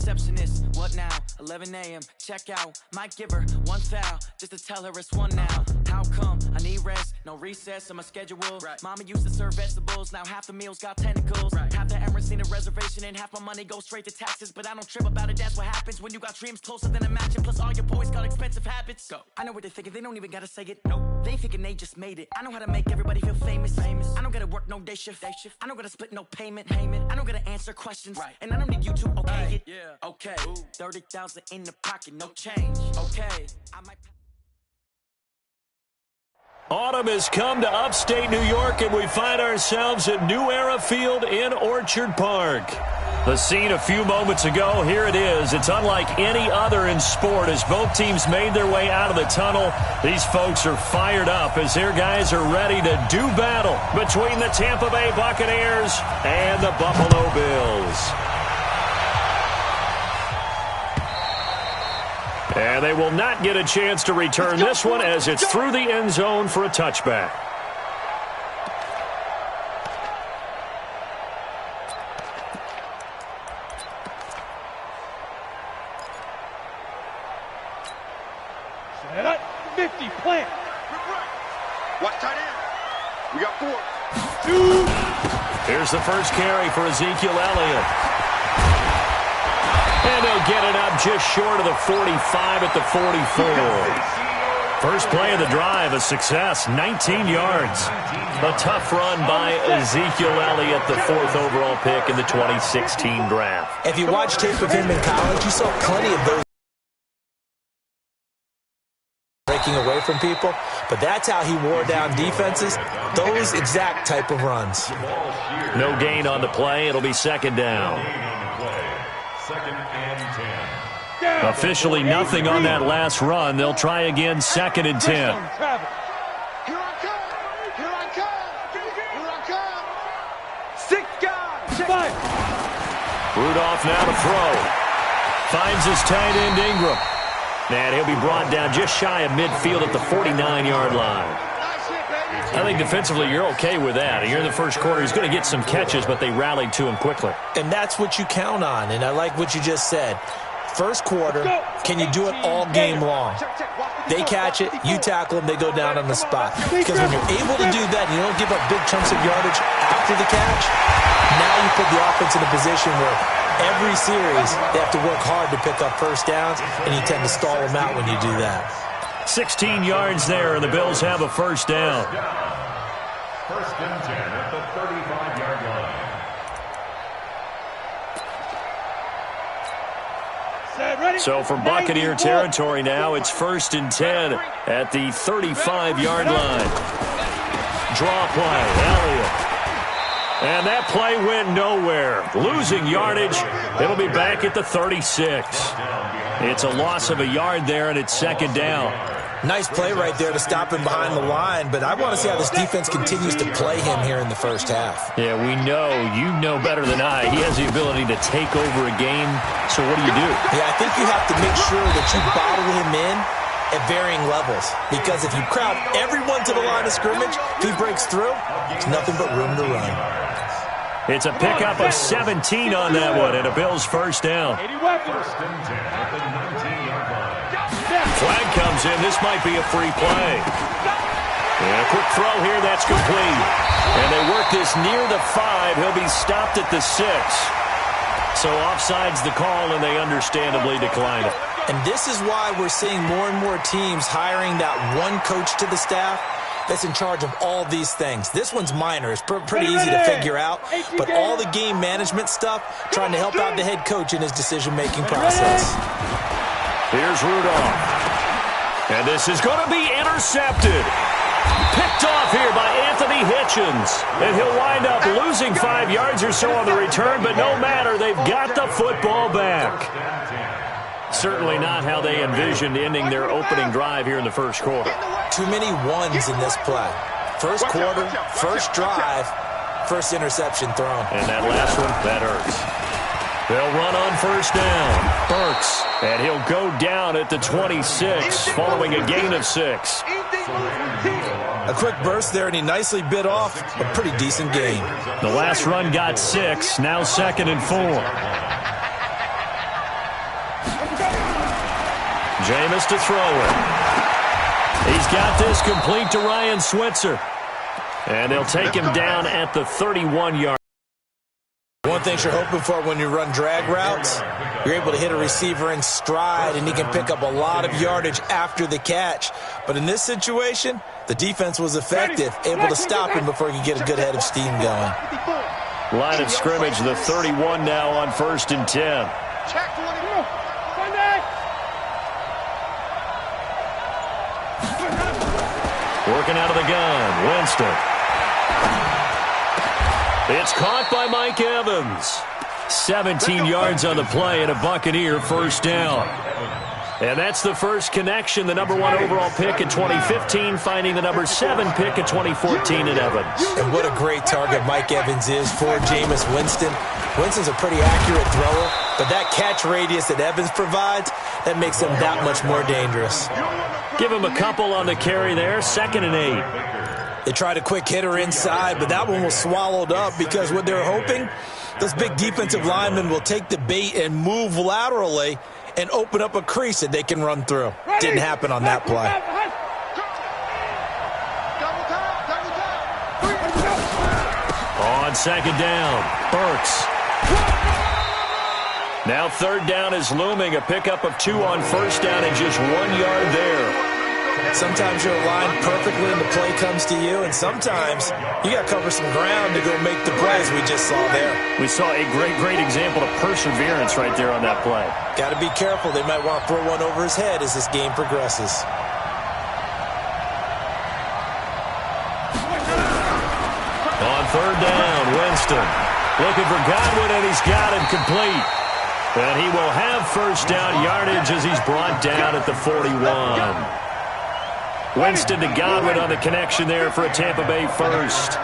receptionist, what now? 11 a.m., check out. Might give her one foul, just to tell her it's one now. How come? I need rest, no recess on my schedule. Right. Mama used to serve vegetables, now half the meals got tentacles. Right. Half the Emirates need a reservation and half my money goes straight to taxes. But I don't trip about it, that's what happens when you got dreams closer than a mansion. Plus all your boys got expensive habits. Go. I know what they're thinking, they don't even gotta say it. Nope. They thinking they just made it. I know how to make everybody feel famous. I don't gotta work no day shift. I don't gotta split no payment. I don't gotta answer questions. Right. And I don't need you to okay it. Yeah. Okay. 30,000 in the pocket, no change. Okay. I might. Autumn has come to upstate New York, and we find ourselves at New Era Field in Orchard Park. The scene a few moments ago, here it is. It's unlike any other in sport as both teams made their way out of the tunnel. These folks are fired up as their guys are ready to do battle between the Tampa Bay Buccaneers and the Buffalo Bills. And they will not get a chance to return this one as it's through the end zone for a touchback. Set up, 50, plant. Watch tight end. We got 4. Here's the first carry for Ezekiel Elliott. And he'll get it up just short of the 45 at the 44. First play of the drive, a success, 19 yards. A tough run by Ezekiel Elliott, the 4th overall pick in the 2016 draft. If you watch tape of him in college, you saw plenty of those breaking away from people, but that's how he wore down defenses, those exact type of runs. No gain on the play. It'll be second down. Officially nothing on that last run. They'll try again, second and 10. Here I come. Here I come. Here I come. 6 guys. 5. Rudolph now to throw. Finds his tight end Ingram. And he'll be brought down just shy of midfield at the 49-yard line. I think defensively you're okay with that. You're in the first quarter. He's going to get some catches, but they rallied to him quickly. And that's what you count on, and I like what you just said. First quarter, can you do it all game long? They catch it, you tackle them, they go down on the spot. Because when you're able to do that and you don't give up big chunks of yardage after the catch, now you put the offense in a position where every series they have to work hard to pick up first downs, and you tend to stall them out when you do that. 16 yards there, and the Bills have a first down. First and 10 at the 35-yard line. So from Buccaneer territory now, it's first and 10 at the 35-yard line. Draw play, Elliott. And that play went nowhere. Losing yardage. It'll be back at the 36. It's a loss of a yard there, and it's second down. Nice play right there to stop him behind the line, but I want to see how this defense continues to play him here in the first half. Yeah, we know. You know better than I. He has the ability to take over a game, so what do you do? Yeah, I think you have to make sure that you bottle him in at varying levels, because if you crowd everyone to the line of scrimmage, if he breaks through, there's nothing but room to run. It's a pickup of 17 on that one, and a Bills first down. First and 10 at the 19-yard line. Flag comes in. This might be a free play. And a quick throw here. That's complete. And they work this near the 5. He'll be stopped at the 6. So offside's the call, and they understandably decline it. And this is why we're seeing more and more teams hiring that one coach to the staff that's in charge of all these things. This one's minor. It's pretty easy to figure out. But all the game management stuff, trying to help out the head coach in his decision-making process. Here's Rudolph. And this is going to be intercepted. Picked off here by Anthony Hitchens. And he'll wind up losing 5 yards or so on the return, but no matter, they've got the football back. Certainly not how they envisioned ending their opening drive here in the first quarter. Too many ones in this play. First quarter, first drive, first interception thrown. And that last one, that hurts. They'll run on first down. Burks. And he'll go down at the 26 following a gain of 6. A quick burst there, and he nicely bit off a pretty decent gain. The last run got 6. Now second and 4. Jameis to throw it. He's got this complete to Ryan Switzer. And they'll take him down at the 31-yard. One thing you're hoping for when you run drag routes, you're able to hit a receiver in stride, and he can pick up a lot of yardage after the catch. But in this situation, the defense was effective, able to stop him before he could get a good head of steam going. Line of scrimmage, the 31 now on 1st and 10. Working out of the gun, Winston. It's caught by Mike Evans. 17 yards on the play and a Buccaneer first down. And that's the first connection, the number 1 overall pick in 2015, finding the number 7 pick in 2014 at Evans. And what a great target Mike Evans is for Jameis Winston. Winston's a pretty accurate thrower, but that catch radius that Evans provides, that makes him that much more dangerous. Give him a couple on the carry there, 2nd and 8. They tried a quick hitter inside, but that one was swallowed up because what they're hoping, those big defensive linemen will take the bait and move laterally and open up a crease that they can run through. Didn't happen on that play. On 2nd down, Bucs. Now 3rd down is looming, a pickup of 2 on 1st down and just 1 yard there. Sometimes you're aligned perfectly and the play comes to you, and sometimes you got to cover some ground to go make the plays we just saw there. We saw a great example of perseverance right there on that play. Got to be careful. They might want to throw one over his head as this game progresses. On 3rd down, Winston looking for Godwin, and he's got him complete. And he will have first down yardage as he's brought down at the 41. Winston to Godwin on the connection there for a Tampa Bay first.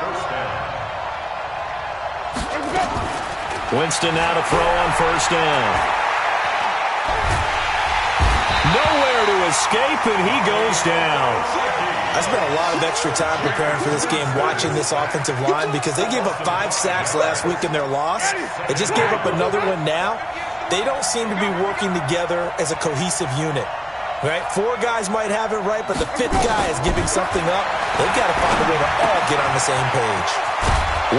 Winston now to throw on 1st down. Nowhere to escape, and he goes down. I spent a lot of extra time preparing for this game, watching this offensive line, because they gave up 5 sacks last week in their loss. They just gave up another one now. They don't seem to be working together as a cohesive unit. Right? 4 guys might have it right, but the 5th guy is giving something up. They've got to find a way to all get on the same page.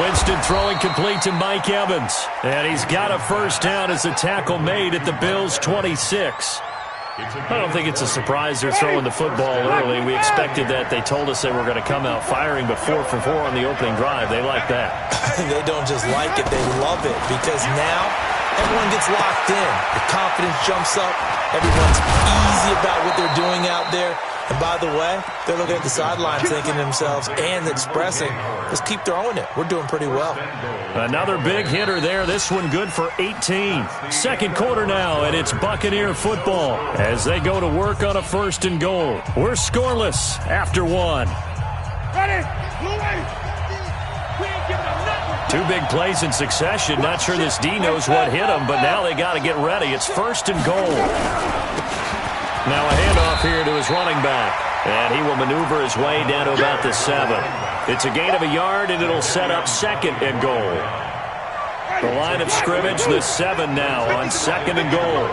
Winston throwing complete to Mike Evans. And he's got a first down as a tackle made at the Bills' 26. I don't think it's a surprise they're throwing the football early. We expected that. They told us they were going to come out firing, but 4 for 4 on the opening drive. They like that. They don't just like it, they love it, because now everyone gets locked in. The confidence jumps up. Everyone's easy about what they're doing out there. And by the way, they're looking at the sideline thinking to themselves and expressing, just keep throwing it. We're doing pretty well. Another big hitter there. This one good for 18. 2nd quarter now, and it's Buccaneer football as they go to work on a 1st and goal. We're scoreless after 1. Ready? 2 big plays in succession. Not sure this D knows what hit him, but now they got to get ready. It's 1st and goal. Now a handoff here to his running back, and he will maneuver his way down to about the 7. It's a gain of a yard, and it'll set up 2nd and goal. The line of scrimmage, the 7 now on 2nd and goal.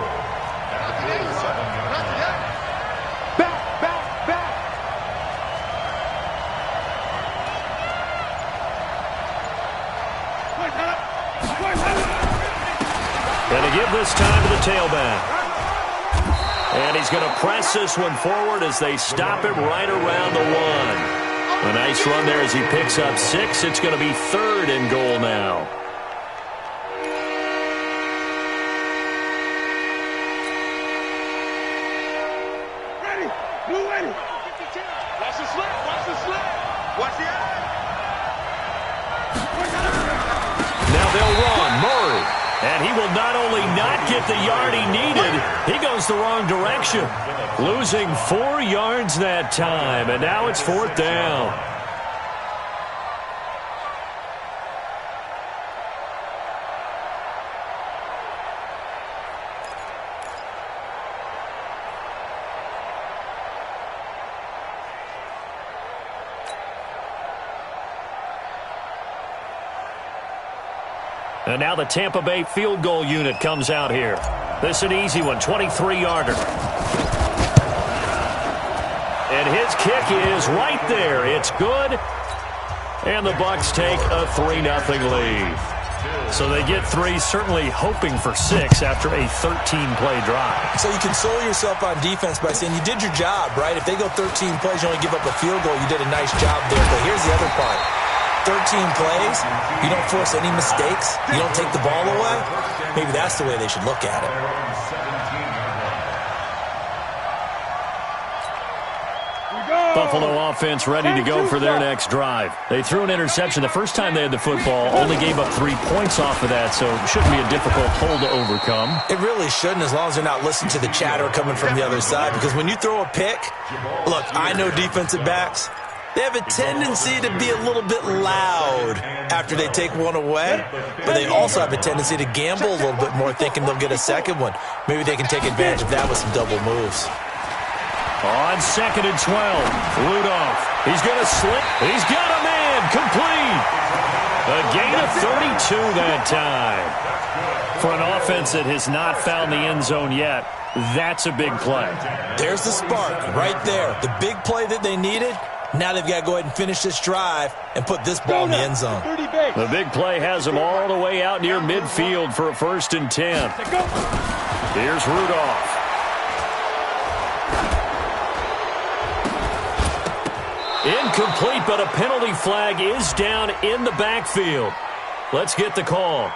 And to give this time to the tailback. And he's going to press this one forward as they stop him right around the 1. A nice run there as he picks up 6. It's going to be 3rd and goal now. Ready? Blue ready. Watch the slip. Watch the slip. Watch the eye. Now they'll run. Murray. And he will not only not get the yard he needed, he goes the wrong direction. Losing 4 yards that time, and now it's 4th down. And now the Tampa Bay field goal unit comes out here. This is an easy one, 23-yarder. And his kick is right there. It's good. And the Bucs take a 3-0 lead. So they get 3, certainly hoping for 6 after a 13-play drive. So you console yourself on defense by saying you did your job, right? If they go 13 plays, you only give up a field goal, you did a nice job there. But here's the other part. 13 plays, you don't force any mistakes, you don't take the ball away. Maybe that's the way they should look at it. Buffalo offense ready to go for their next drive. They threw an interception the first time they had the football, only gave up 3 points off of that, so it shouldn't be a difficult hole to overcome. It really shouldn't, as long as they're not listening to the chatter coming from the other side, because when you throw a pick, look, I know defensive backs, they have a tendency to be a little bit loud after they take one away, but they also have a tendency to gamble a little bit more, thinking they'll get a second one. Maybe they can take advantage of that with some double moves. On 2nd and 12, Rudolph. He's going to slip. He's got a man. Complete. A gain of 32 that time. For an offense that has not found the end zone yet, that's a big play. There's the spark right there. The big play that they needed. Now they've got to go ahead and finish this drive and put this ball in the end zone. The big play has them all the way out near midfield for a 1st and 10. Here's Rudolph. Incomplete, but a penalty flag is down in the backfield. Let's get the call.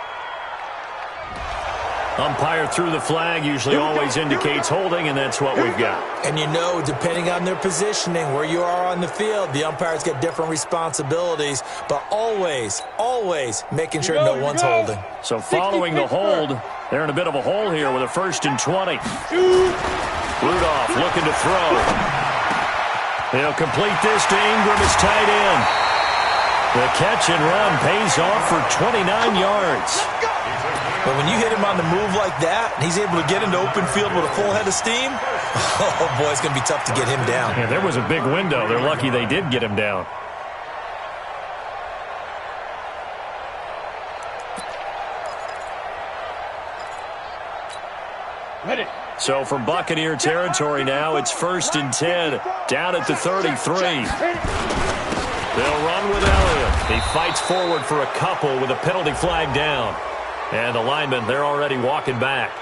Umpire threw the flag, usually always indicates holding, and that's what we've got. And you know, depending on their positioning, where you are on the field, the umpires get different responsibilities, but always, always making sure no one's holding. So following the hold, they're in a bit of a hole here with a 1st and 20. Rudolph looking to throw. He'll complete this to Ingram, his tight end. The catch and run pays off for 29 yards. But when you hit him on the move like that, and he's able to get into open field with a full head of steam, oh, boy, it's going to be tough to get him down. Yeah, there was a big window. They're lucky they did get him down. Ready. So from Buccaneer territory now, it's 1st and 10, down at the 33. They'll run with Elliott. He fights forward for a couple with a penalty flag down. And the linemen, they're already walking back.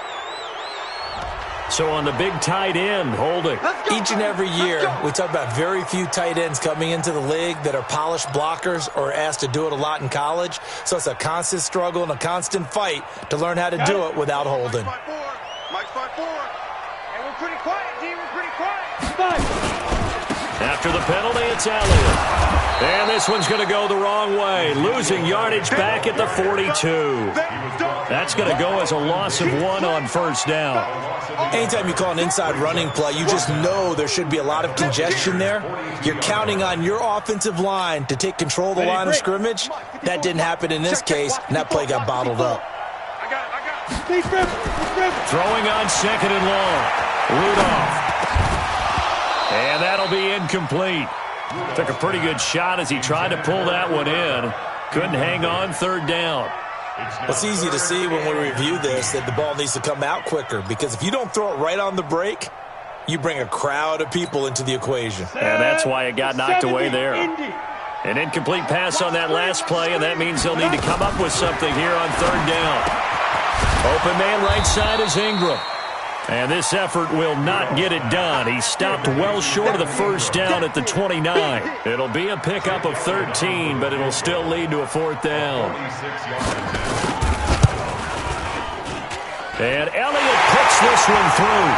So on the big tight end, holding. Each and every year, we talk about very few tight ends coming into the league that are polished blockers or asked to do it a lot in college. So it's a constant struggle and a constant fight to learn how to do it without holding. Mike's 5-4. And we're pretty quiet, D. We're pretty quiet. After the penalty, it's Elliott. And this one's going to go the wrong way, losing yardage back at the 42. That's going to go as a loss of 1 on 1st down. Anytime you call an inside running play, you just know there should be a lot of congestion there. You're counting on your offensive line to take control of the line of scrimmage. That didn't happen in this case, and that play got bottled up. Throwing on 2nd and long. Rudolph. And that'll be incomplete. Took a pretty good shot as he tried to pull that one in. Couldn't hang on 3rd down. It's easy to see when we review this that the ball needs to come out quicker, because if you don't throw it right on the break, you bring a crowd of people into the equation. And that's why it got knocked away there. An incomplete pass on that last play, and that means they'll need to come up with something here on 3rd down. Open man right side is Ingram. And this effort will not get it done. He stopped well short of the 1st down at the 29. It'll be a pickup of 13, but it'll still lead to a 4th down. And Elliott puts this one through.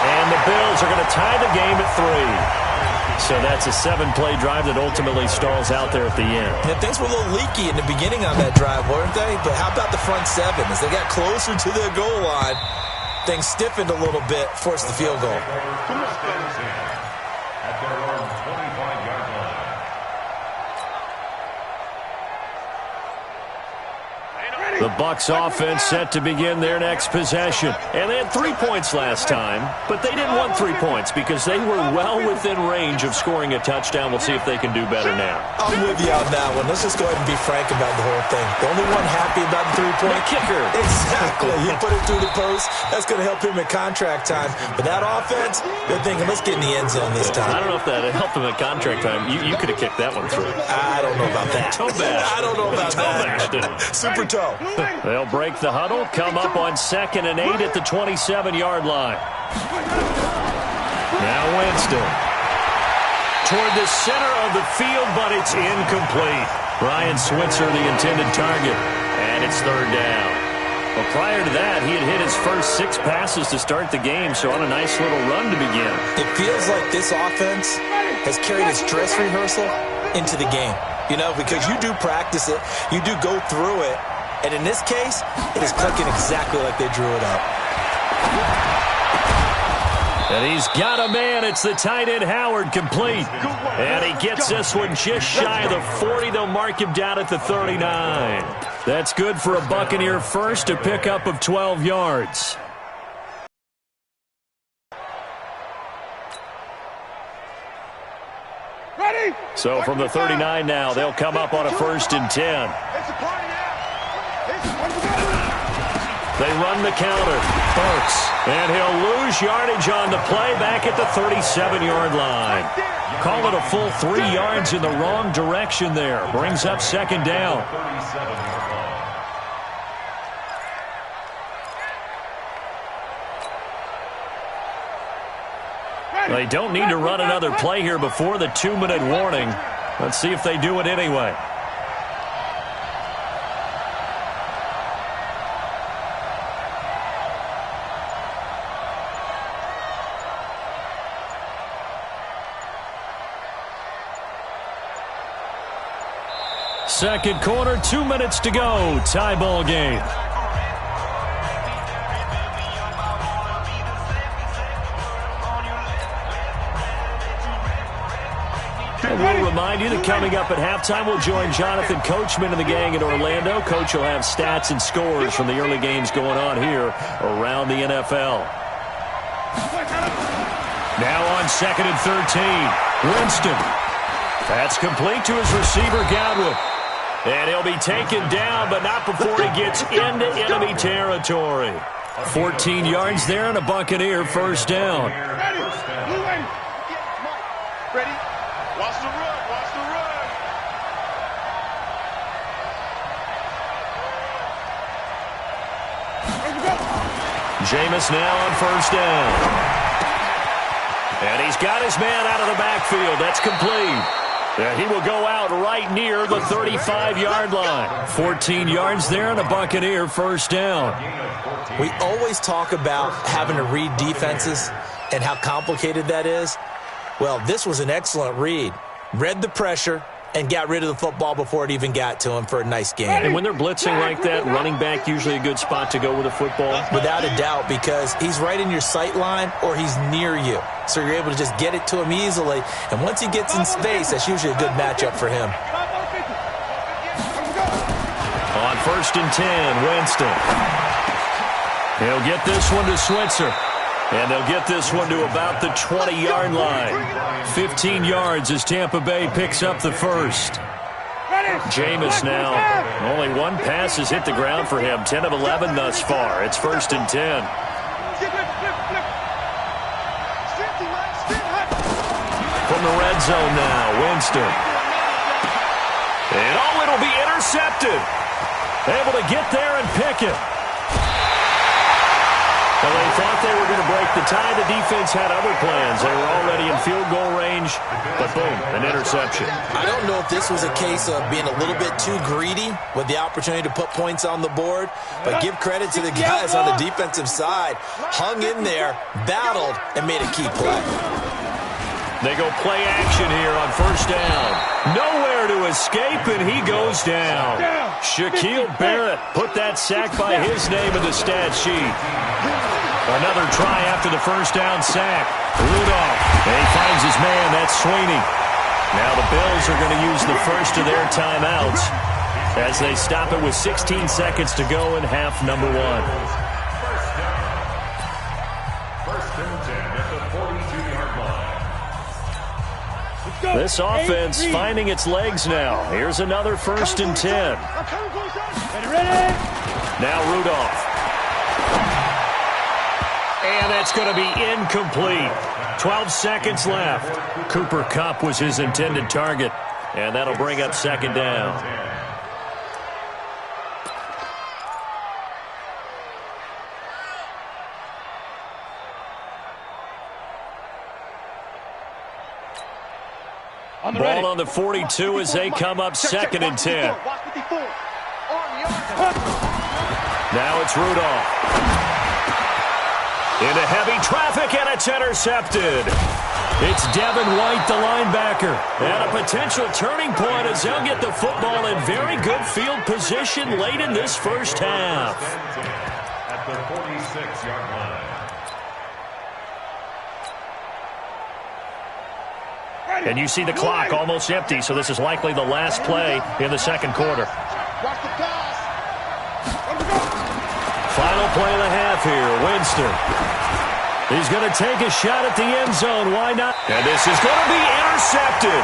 And the Bills are going to tie the game at 3. So that's a 7-play drive that ultimately stalls out there at the end. Yeah, things were a little leaky in the beginning on that drive, weren't they? But how about the front 7? As they got closer to their goal line, things stiffened a little bit, forced the field goal. At their own 25-yard line. The Bucs offense set to begin their next possession. And they had 3 points last time, but they didn't want 3 points because they were well within range of scoring a touchdown. We'll see if they can do better now. I'm with you on that one. Let's just go ahead and be frank about the whole thing. The only one happy about the 3-point kicker. Exactly. He put it through the post. That's going to help him in contract time. But that offense, they're thinking, let's get in the end zone this time. I don't know if that helped him at contract time. You could have kicked that one through. I don't know about that. Toe bash. I don't know about that. Super toe. They'll break the huddle, come up on 2nd and 8 at the 27-yard line. Now Winston. Toward the center of the field, but it's incomplete. Ryan Switzer, the intended target, and it's 3rd down. Well, prior to that, he had hit his first 6 passes to start the game, so on a nice little run to begin. It feels like this offense has carried its dress rehearsal into the game. You know, because you do practice it, you do go through it, and in this case, it is clicking exactly like they drew it up. And he's got a man. It's the tight end Howard, complete. And he gets this one just shy of the 40. They'll mark him down at the 39. That's good for a Buccaneer first, a pickup of 12 yards. So from the 39 now, they'll come up on a 1st and 10. They run the counter. Bucs. And he'll lose yardage on the play back at the 37-yard line. Call it a full 3 yards in the wrong direction there. Brings up 2nd down. They don't need to run another play here before the 2-minute warning. Let's see if they do it anyway. Second quarter, 2 minutes to go. Tie ball game. And we'll remind you that coming up at halftime, we'll join Jonathan Coachman and the gang in Orlando. Coach will have stats and scores from the early games going on here around the NFL. Now on 2nd and 13. Winston. That's complete to his receiver, Godwin. And he'll be taken down, but not before he gets into enemy territory. 14 yards there and a Buccaneer 1st down. Ready? Watch the run. Watch the run. Jameis now on 1st down. And he's got his man out of the backfield. That's complete. And he will go out right near the 35-yard line. 14 yards there and a Buccaneer 1st down. We always talk about having to read defenses and how complicated that is. Well, this was an excellent read. Read the pressure and got rid of the football before it even got to him for a nice game. And when they're blitzing like that, running back usually a good spot to go with a football? Without a doubt, because he's right in your sight line or he's near you. So you're able to just get it to him easily. And once he gets in space, that's usually a good matchup for him. On 1st and 10, Winston. He'll get this one to Switzer. And they'll get this one to about the 20-yard line. 15 yards as Tampa Bay picks up the 1st. Jameis now, only 1 pass has hit the ground for him. 10 of 11 thus far. It's 1st and 10. From the red zone now, Winston. And it'll be intercepted. Able to get there and pick it. Well, they thought they were going to break the tie. The defense had other plans. They were already in field goal range, but boom, an interception. I don't know if this was a case of being a little bit too greedy with the opportunity to put points on the board, but give credit to the guys on the defensive side. Hung in there, battled, and made a key play. They go play action here on 1st down. Nowhere to escape, and he goes down. Shaquille Barrett put that sack by his name in the stat sheet. Another try after the 1st down sack. Rudolph, and he finds his man. That's Sweeney. Now the Bills are going to use the first of their timeouts. as they stop it with 16 seconds to go in half number one. First and 10 at the 42-yard line. This offense finding its legs now. Here's another first and 10. Now Rudolph. And that's going to be incomplete. 12 seconds left. Cooper Kupp was his intended target. And that'll bring up second down. Ball on the 42 as they come up second and 10. Now it's Rudolph. Into heavy traffic, and it's intercepted. It's Devin White, the linebacker. And a potential turning point as they'll get the football in very good field position late in this first half. At the 46-yard line. And you see the clock almost empty, so this is likely the last play in the second quarter. Final play of the half here, Winston. He's going to take a shot at the end zone. Why not? And this is going to be intercepted.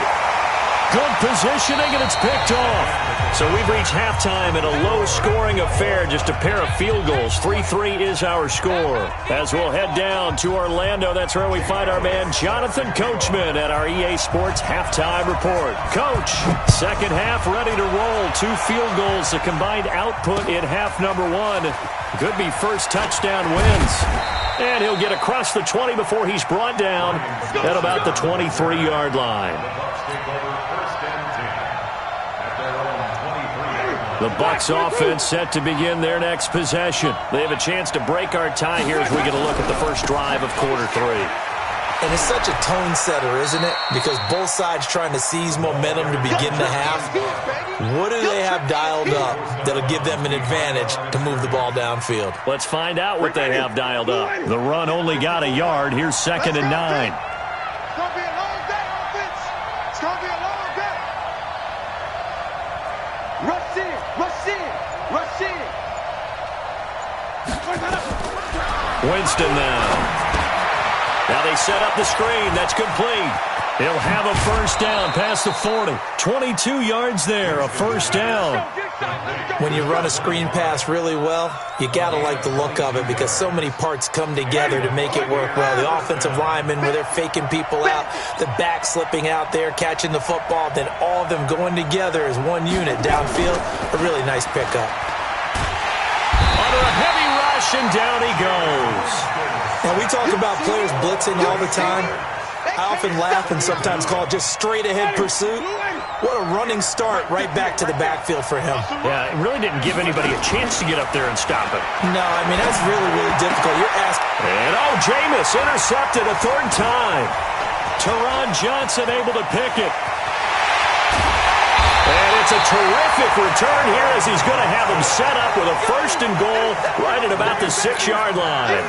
Good positioning, and it's picked off. So we've reached halftime in a low-scoring affair, just a pair of field goals. 3-3 is our score. As we'll head down to Orlando, that's where we find our man Jonathan Coachman at our EA Sports Halftime Report. Coach, second half ready to roll. 2 field goals, the combined output in half number one. Could be first touchdown wins. And he'll get across the 20 before he's brought down at about the 23-yard line. The Bucs offense set to begin their next possession. They have a chance to break our tie here as we get a look at the first drive of quarter 3. And it's such a tone setter, isn't it? Because both sides trying to seize momentum to begin the half. What do they have dialed up that'll give them an advantage to move the ball downfield? Let's find out what they have dialed up. The run only got a yard. Here's second and 9. It's going to be a long day, offense. It's going to be a long day. Rush in, rush in, rush in. Winston now. Now they set up the screen. That's complete. He'll have a first down past the 40. 22 yards there, a first down. When you run a screen pass really well, you got to like the look of it because so many parts come together to make it work well. The offensive linemen, where they're faking people out, the back slipping out there, catching the football, then all of them going together as one unit downfield. A really nice pickup. Under a heavy rush, and down he goes. Now, we talk about players blitzing all the time. I often laugh and sometimes call it just straight-ahead pursuit. What a running start right back to the backfield for him. Yeah, it really didn't give anybody a chance to get up there and stop it. No, I mean, that's really, really difficult. You're asking. And, Jameis intercepted a third time. Teron Johnson able to pick it. And it's a terrific return here as he's going to have him set up with a first and goal right at about the 6-yard line.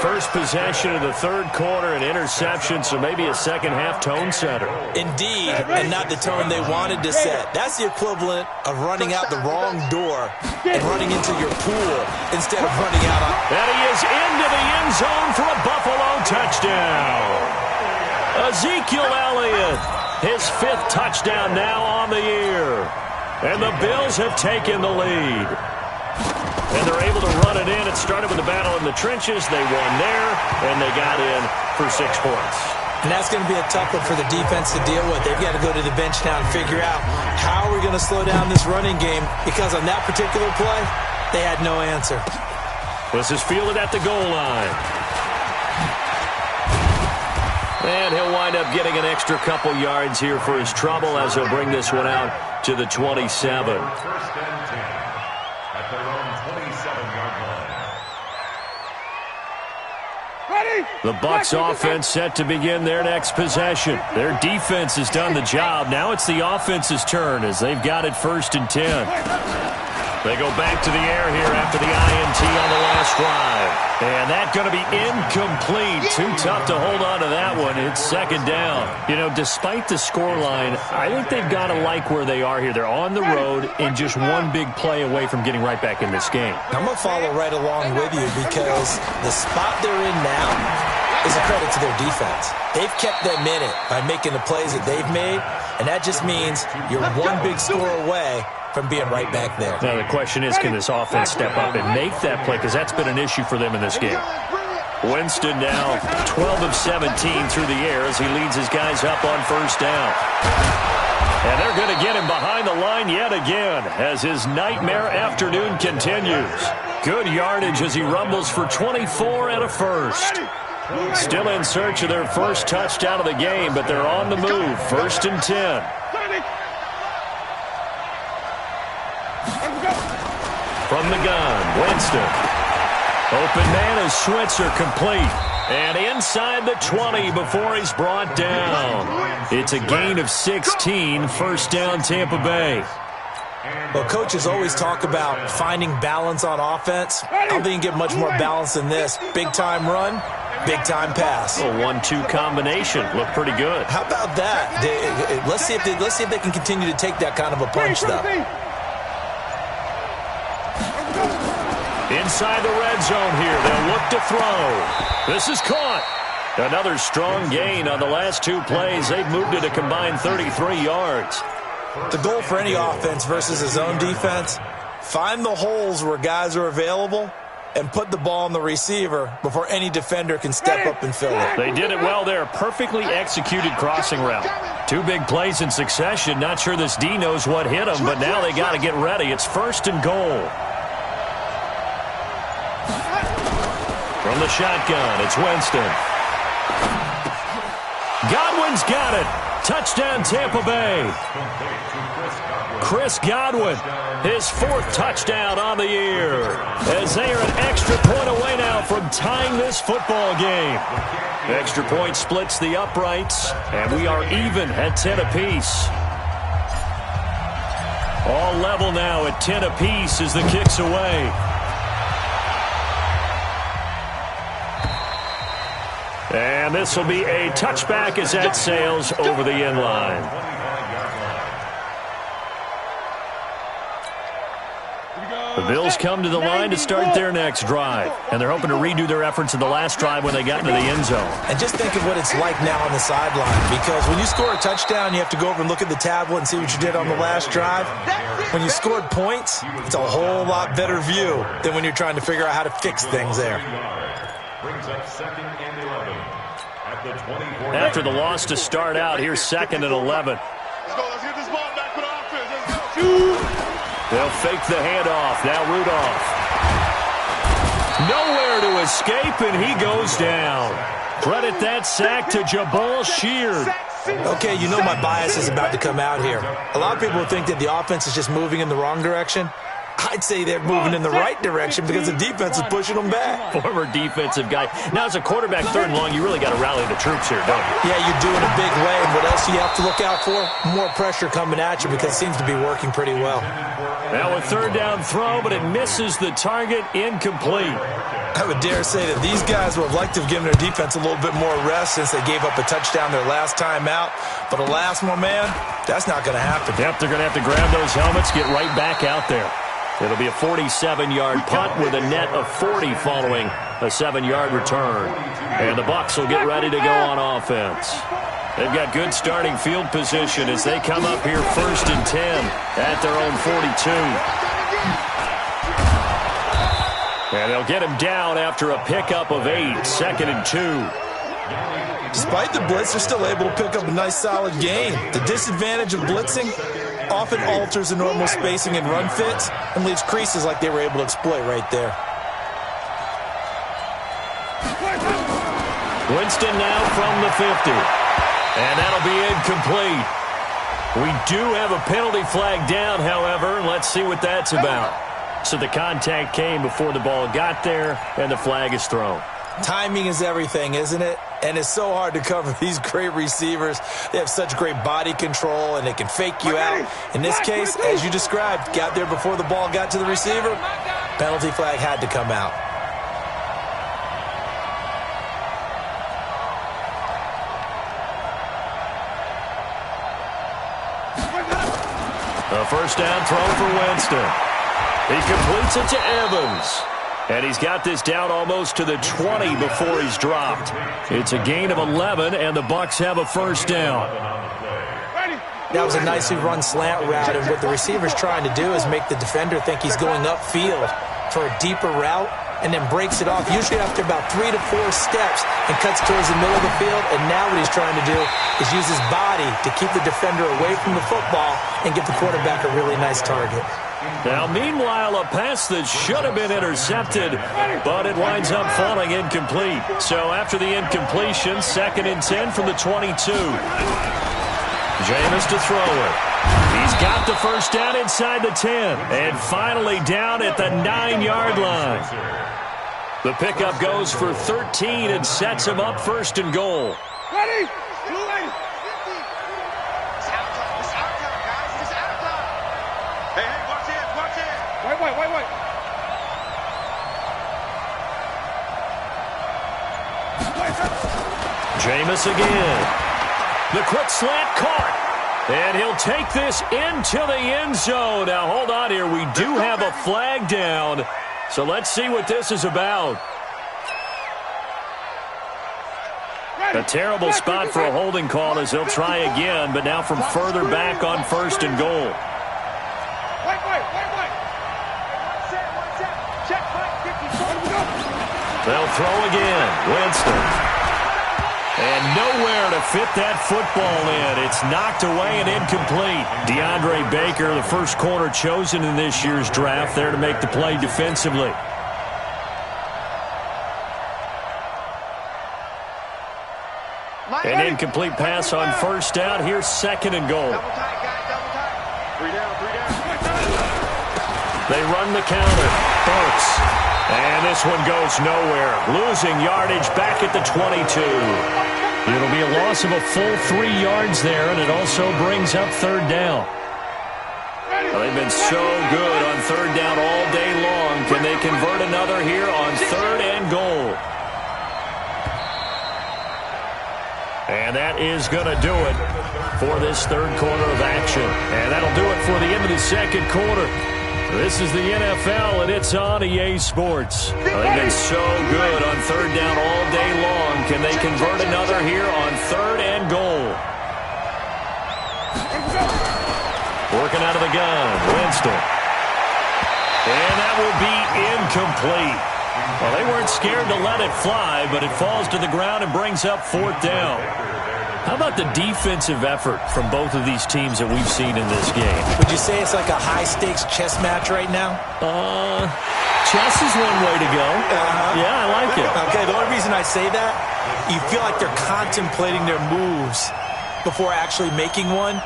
First possession of the third quarter, an interception, so maybe a second-half tone setter. Indeed, and not the tone they wanted to set. That's the equivalent of running out the wrong door and running into your pool instead of running out on. And he is into the end zone for a Buffalo touchdown. Ezekiel Elliott, his 5th touchdown now on the year. And the Bills have taken the lead. And they're able to run it in. It started with a battle in the trenches. They won there, and they got in for 6 points. And that's going to be a tough one for the defense to deal with. They've got to go to the bench now and figure out how are we going to slow down this running game, because on that particular play, they had no answer. This is fielded at the goal line. And he'll wind up getting an extra couple yards here for his trouble as he'll bring this one out to the 27. First and 10 at their own 27-yard line. The Bucs offense set to begin their next possession. Their defense has done the job. Now it's the offense's turn as they've got it first and 10. They go back to the air here after the INT on the last drive. And that's going to be incomplete. Too tough to hold on to that one. It's second down. You know, despite the scoreline, I think they've got to like where they are here. They're on the road and just one big play away from getting right back in this game. I'm going to follow right along with you because the spot they're in now is a credit to their defense. They've kept them in it by making the plays that they've made, and that just means you're one big score away from being right back there. Now the question is, can this offense step up and make that play? Because that's been an issue for them in this game. Winston now 12 of 17 through the air as he leads his guys up on first down. And they're going to get him behind the line yet again as his nightmare afternoon continues. Good yardage as he rumbles for 24 and a first. Still in search of their first touchdown of the game, but they're on the move. First and 10. From the gun, Winston. Open man is Switzer, complete. And inside the 20 before he's brought down. It's a gain of 16, first down Tampa Bay. Well, coaches always talk about finding balance on offense. I don't think you can get much more balance than this. Big-time run, big-time pass. A 1-2 combination. Looked pretty good. How about that? Let's see if they can continue to take that kind of a punch, though. Inside the red zone here. They'll look to throw. This is caught. Another strong gain on the last two plays. They've moved it a combined 33 yards. The goal for any offense versus his own defense, find the holes where guys are available and put the ball on the receiver before any defender can step up and fill it. They did it well there. Perfectly executed crossing route. Two big plays in succession. Not sure this D knows what hit him, but now they got to get ready. It's first and goal. From the shotgun, it's Winston. Godwin's got it. Touchdown, Tampa Bay. Chris Godwin, his fourth touchdown on the year. As they are an extra point away now from tying this football game. Extra point splits the uprights, and we are even at 10 apiece. All level now at 10 apiece as the kick's away. And this will be a touchback as that sails over the end line. The Bills come to the line to start their next drive. And they're hoping to redo their efforts in the last drive when they got into the end zone. And just think of what it's like now on the sideline. Because when you score a touchdown, you have to go over and look at the tablet and see what you did on the last drive. When you scored points, it's a whole lot better view than when you're trying to figure out how to fix things there. Brings up second and 11 at the 24. After the loss to start out, here's second and 11. Let's go. Let's get this ball back for the offense. Let's go. They'll fake the handoff. Now Rudolph. Nowhere to escape, and he goes down. Credit that sack to Jabal Sheard. Okay, you know my bias is about to come out here. A lot of people think that the offense is just moving in the wrong direction. I'd say they're moving in the right direction because the defense is pushing them back. Former defensive guy. Now, as a quarterback, third and long, you really got to rally the troops here, don't you? Yeah, you're doing a big way. And what else do you have to look out for? More pressure coming at you because it seems to be working pretty well. Now a third down throw, but it misses the target. Incomplete. I would dare say that these guys would have liked to have given their defense a little bit more rest since they gave up a touchdown their last time out. But alas, my man, that's not going to happen. Yep, they're going to have to grab those helmets, get right back out there. It'll be a 47-yard punt with a net of 40 following a 7-yard return. And the Bucs will get ready to go on offense. They've got good starting field position as they come up here first and 10 at their own 42. And they'll get him down after a pickup of 8, second and 2. Despite the blitz, they're still able to pick up a nice, solid gain. The disadvantage of blitzing often alters the normal spacing and run fits and leaves creases like they were able to exploit right there. Winston now from the 50. And that'll be incomplete. We do have a penalty flag down, however. Let's see what that's about. So the contact came before the ball got there, and the flag is thrown. Timing is everything, isn't it? And it's so hard to cover these great receivers. They have such great body control, and they can fake you out. In this case, as you described, got there before the ball got to the receiver. Penalty flag had to come out. A first down throw for Winston. He completes it to Evans. And he's got this down almost to the 20 before he's dropped. It's a gain of 11, and the Bucs have a first down. That was a nicely run slant route, and what the receiver's trying to do is make the defender think he's going upfield for a deeper route, and then breaks it off, usually after about 3 to 4 steps, and cuts towards the middle of the field. And now what he's trying to do is use his body to keep the defender away from the football and give the quarterback a really nice target. Now, meanwhile, a pass that should have been intercepted, but it winds up falling incomplete. So after the incompletion, 2nd and 10 from the 22. Jameis to throw it. He's got the first down inside the 10, and finally down at the 9-yard line. The pickup goes for 13 and sets him up 1st and goal. Ready? Wait. Jameis again. The quick slant caught. And he'll take this into the end zone. Now, hold on here. We do have a flag down. So let's see what this is about. A terrible spot for a holding call as they'll try again, but now from further back on 1st and goal. Wait. They'll throw again. Winston. And nowhere to fit that football in. It's knocked away and incomplete. DeAndre Baker, the first corner chosen in this year's draft, there to make the play defensively. An incomplete pass on 1st down. Here's 2nd and goal. They run the counter. Bucs. And this one goes nowhere. Losing yardage back at the 22. It'll be a loss of a full 3 yards there, and it also brings up 3rd down. Well, they've been so good on 3rd down all day long. Can they convert another here on 3rd and goal? And that is going to do it for this 3rd quarter of action. And that'll do it for the end of the 2nd quarter. This is the NFL, and it's on EA Sports. They've been so good on 3rd down all day long. Can they convert another here on 3rd and goal? Working out of the gun, Winston. And that will be incomplete. Well, they weren't scared to let it fly, but it falls to the ground and brings up 4th down. How about the defensive effort from both of these teams that we've seen in this game? Would you say it's like a high-stakes chess match right now? Chess is one way to go. Yeah, I like it. Okay, the only reason I say that, you feel like they're contemplating their moves before actually making one,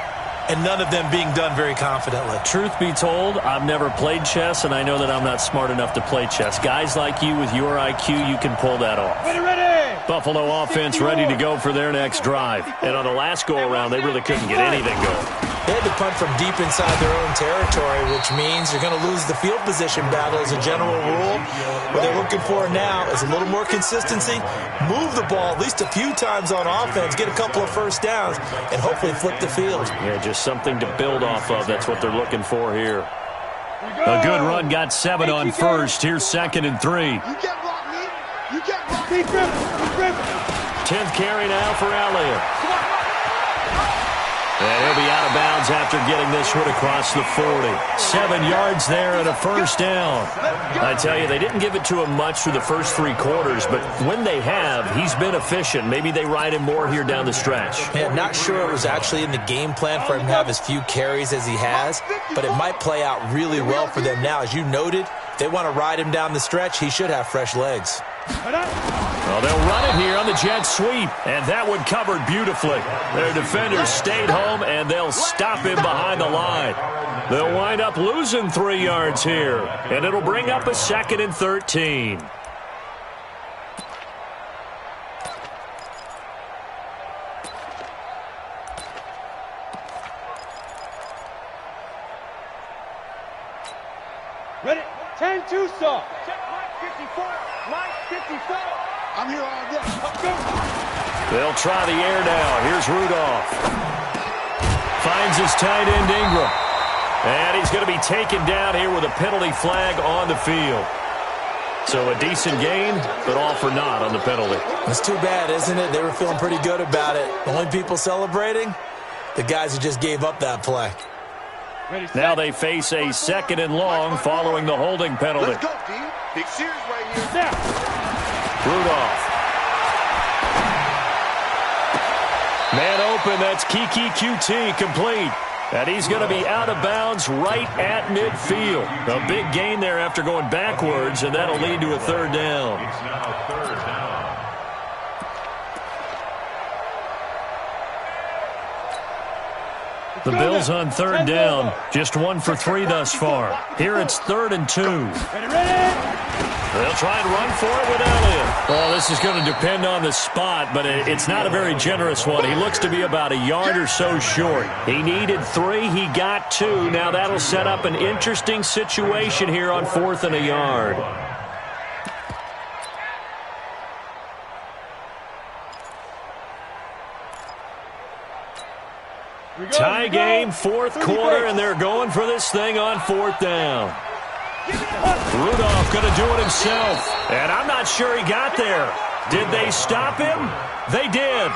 and none of them being done very confidently. Truth be told, I've never played chess, and I know that I'm not smart enough to play chess. Guys like you with your IQ, you can pull that off. Ready. Buffalo offense ready to go for their next drive. And on the last go-around, they really couldn't get anything going. They had to punt from deep inside their own territory, which means you're going to lose the field position battle as a general rule. What they're looking for now is a little more consistency, move the ball at least a few times on offense, get a couple of first downs, and hopefully flip the field. Yeah, just something to build off of. That's what they're looking for here. A good run, got 7 on 1st. Here's 2nd and 3. You can't block me. You can't block me. 10th carry now for Elliott. And he'll be out of bounds after getting this one across the 40. 7 yards there and a first down. I tell you, they didn't give it to him much through the first 3 quarters, but when they have, he's been efficient. Maybe they ride him more here down the stretch. Yeah, not sure it was actually in the game plan for him to have as few carries as he has, but it might play out really well for them now. As you noted, if they want to ride him down the stretch, he should have fresh legs. Well, they'll run it here on the jet sweep, and that one covered beautifully. Their defenders stayed home, and they'll stop him behind the line. They'll wind up losing 3 yards here, and it'll bring up a 2nd and 13. 10-2 saw. Check Mike 54. Mike 54. I'm here all day. Let's go. They'll try the air now. Here's Rudolph. Finds his tight end Ingram. And he's going to be taken down here with a penalty flag on the field. So a decent gain, but all for naught on the penalty. That's too bad, isn't it? They were feeling pretty good about it. The only people celebrating, the guys who just gave up that play. Now they face a 2nd and long following the holding penalty. Let's go, D. Big series right here. Rudolph. Man open, that's Kiki QT complete. And he's going to be out of bounds right at midfield. A big gain there after going backwards, and that'll lead to a 3rd down. It's now 3rd down. The Bills on 3rd down. Just 1 for 3 thus far. Here it's 3rd and 2. They'll try and run for it with Elliott. Well, this is going to depend on the spot, but it's not a very generous one. He looks to be about a yard or so short. He needed 3. He got 2. Now that'll set up an interesting situation here on 4th and a yard. Tie game, 4th quarter, and they're going for this thing on 4th down. Rudolph going to do it himself, and I'm not sure he got there. Did they stop him? They did.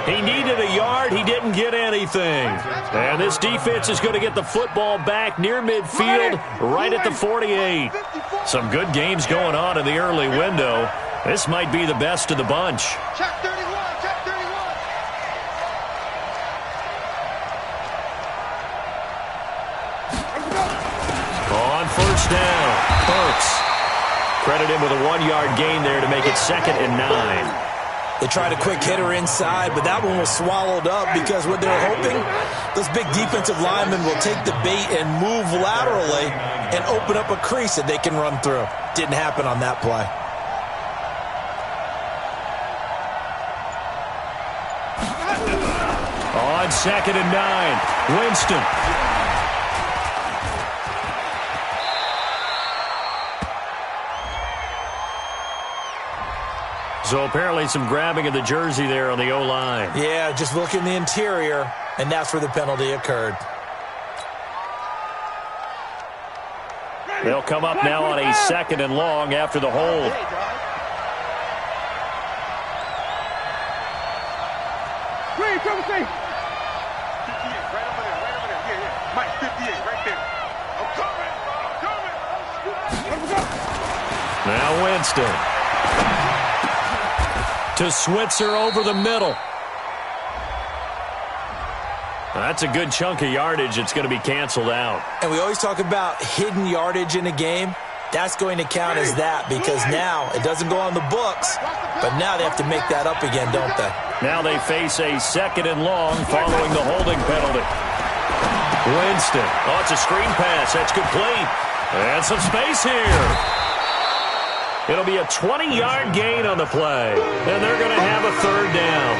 He needed a yard. He didn't get anything. And this defense is going to get the football back near midfield, right at the 48. Some good games going on in the early window. This might be the best of the bunch. Check 31. Check 31. On 1st down, Bucs. Credit him with a 1-yard gain there to make it 2nd and 9. They tried a quick hitter inside, but that one was swallowed up because what they're hoping, those big defensive linemen will take the bait and move laterally and open up a crease that they can run through. Didn't happen on that play. On 2nd and 9, Winston. So apparently some grabbing of the jersey there on the O-line. Yeah, just look in the interior, and that's where the penalty occurred. They'll come up now on a 2nd and long after the hold. Green, come see. 58, right over there, right over there. Yeah. Mike, 58, right there. I'm coming. Now Winston. To Switzer over the middle. That's a good chunk of yardage. It's going to be canceled out. And we always talk about hidden yardage in a game. That's going to count as that because now it doesn't go on the books, but now they have to make that up again, don't they? Now they face a 2nd and long following the holding penalty. Winston. Oh, it's a screen pass. That's complete. And some space here. It'll be a 20-yard gain on the play, and they're going to have a 3rd down.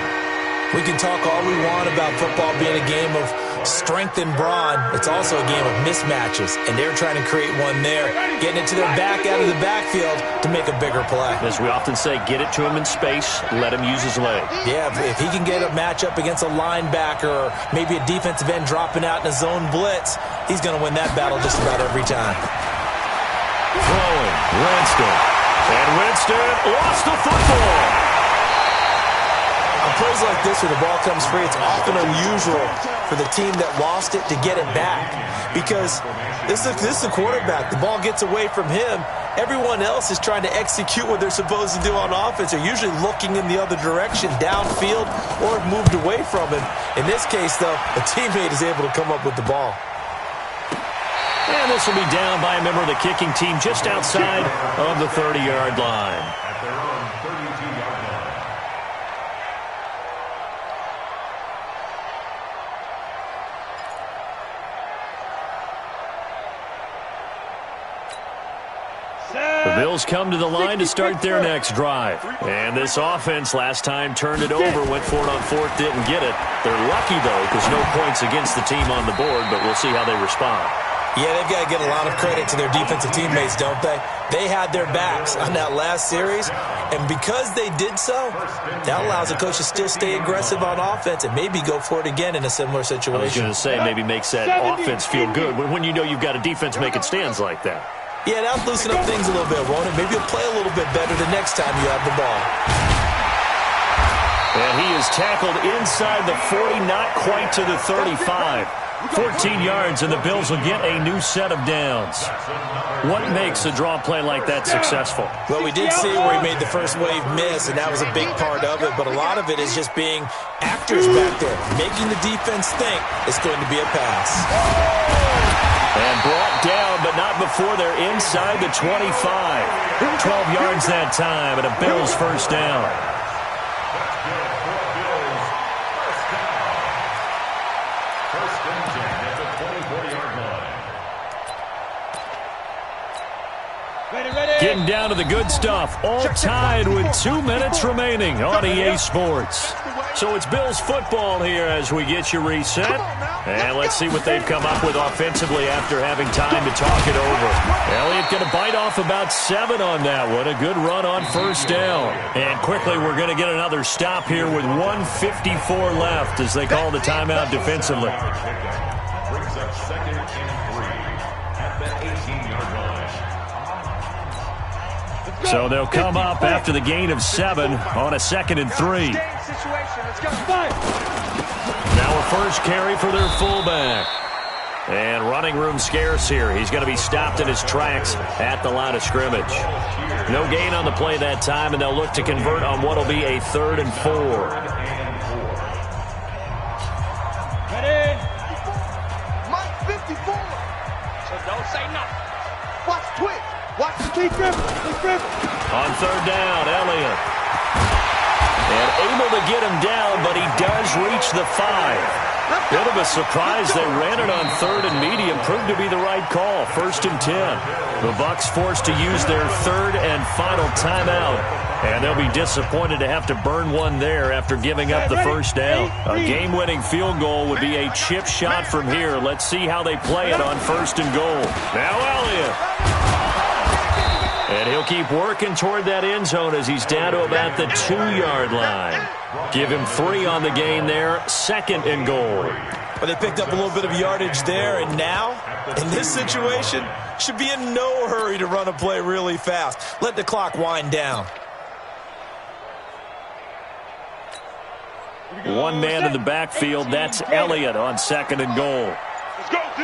We can talk all we want about football being a game of strength and brawn. It's also a game of mismatches, and they're trying to create one there, getting it to their back out of the backfield to make a bigger play. As we often say, get it to him in space, let him use his leg. Yeah, if he can get a matchup against a linebacker or maybe a defensive end dropping out in a zone blitz, he's going to win that battle just about every time. Throwing, Winston. And Winston lost the football. On plays like this where the ball comes free, it's often unusual for the team that lost it to get it back because this is the quarterback. The ball gets away from him. Everyone else is trying to execute what they're supposed to do on offense. They're usually looking in the other direction, downfield, or have moved away from him. In this case, though, a teammate is able to come up with the ball. And this will be down by a member of the kicking team just outside of the 30-yard line. At their own 32-yard line. The Bills come to the line to start their next drive. And this offense last time turned it over, went for it on 4th, didn't get it. They're lucky, though, because no points against the team on the board, but we'll see how they respond. Yeah, they've got to get a lot of credit to their defensive teammates, don't they? They had their backs on that last series, and because they did so, that allows the coach to still stay aggressive on offense and maybe go for it again in a similar situation. I was going to say, maybe makes that offense feel good when you know you've got a defense making stands like that. Yeah, that'll loosen up things a little bit, won't it? Maybe you'll play a little bit better the next time you have the ball. And he is tackled inside the 40, not quite to the 35. 14 yards, and the Bills will get a new set of downs. What makes a draw play like that successful? Well, we did see where he made the first wave miss, and that was a big part of it, but a lot of it is just being actors back there, making the defense think it's going to be a pass. And brought down, but not before they're inside the 25. 12 yards that time, and a Bills first down. Getting down to the good stuff, all tied with 2 minutes remaining on EA Sports. So it's Bills football here as we get you reset. And let's see what they've come up with offensively after having time to talk it over. Elliott going to bite off about 7 on that one. A good run on first down. And quickly we're going to get another stop here with 1:54 left as they call the timeout defensively. Brings up 2nd and 3 at the 18-yard line. So they'll come up after the gain of 7 on a 2nd and 3. Now a first carry for their fullback. And running room scarce here. He's going to be stopped in his tracks at the line of scrimmage. No gain on the play that time, and they'll look to convert on what will be a 3rd and 4. Ready? Mike 54. So don't say nothing. Watch Twitch. Watch the keep grip. On 3rd down, Elliott. And able to get him down, but he does reach the 5. Bit of a surprise. They ran it on 3rd and medium. Proved to be the right call. 1st and 10. The Bucs forced to use their 3rd and final timeout. And they'll be disappointed to have to burn one there after giving up the first down. A game-winning field goal would be a chip shot from here. Let's see how they play it on 1st and goal. Now Elliott. And he'll keep working toward that end zone as he's down to about the 2-yard line. Give him 3 on the gain there. 2nd and goal. Well, they picked up a little bit of yardage there, and now, in this situation, should be in no hurry to run a play really fast. Let the clock wind down. One man in the backfield. That's Elliott on 2nd and goal. Let's go, D.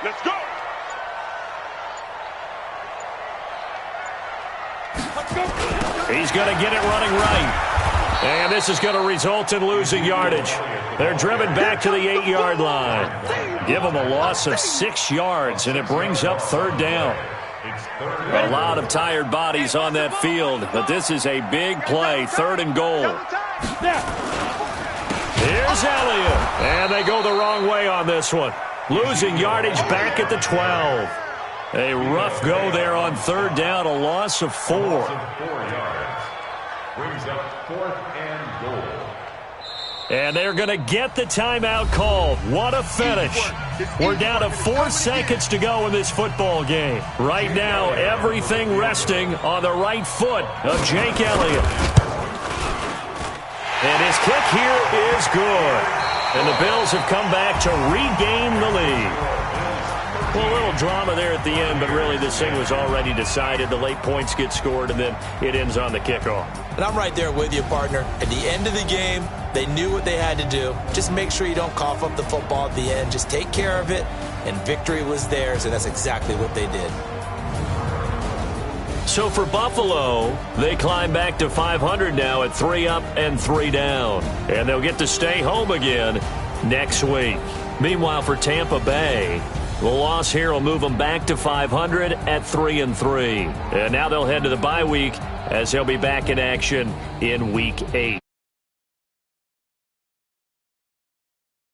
Let's go. He's going to get it running right. And this is going to result in losing yardage. They're driven back to the 8-yard line. Give them a loss of 6 yards, and it brings up 3rd down. A lot of tired bodies on that field, but this is a big play. 3rd and goal. Here's Elliott. And they go the wrong way on this one. Losing yardage back at the 12. A rough go there on 3rd down, a loss of 4. Brings up 4th and goal. And they're going to get the timeout called. What a finish. We're down to 4 seconds to go in this football game. Right now, everything resting on the right foot of Jake Elliott. And his kick here is good. And the Bills have come back to regain the lead. Well, a little drama there at the end, but really this thing was already decided. The late points get scored, and then it ends on the kickoff. And I'm right there with you, partner. At the end of the game, they knew what they had to do. Just make sure you don't cough up the football at the end. Just take care of it, and victory was theirs, and that's exactly what they did. So for Buffalo, they climb back to 500 now at 3 up and 3 down. And they'll get to stay home again next week. Meanwhile, for Tampa Bay, the loss here will move them back to 500 at 3 and 3. And now they'll head to the bye week as they'll be back in action in Week 8.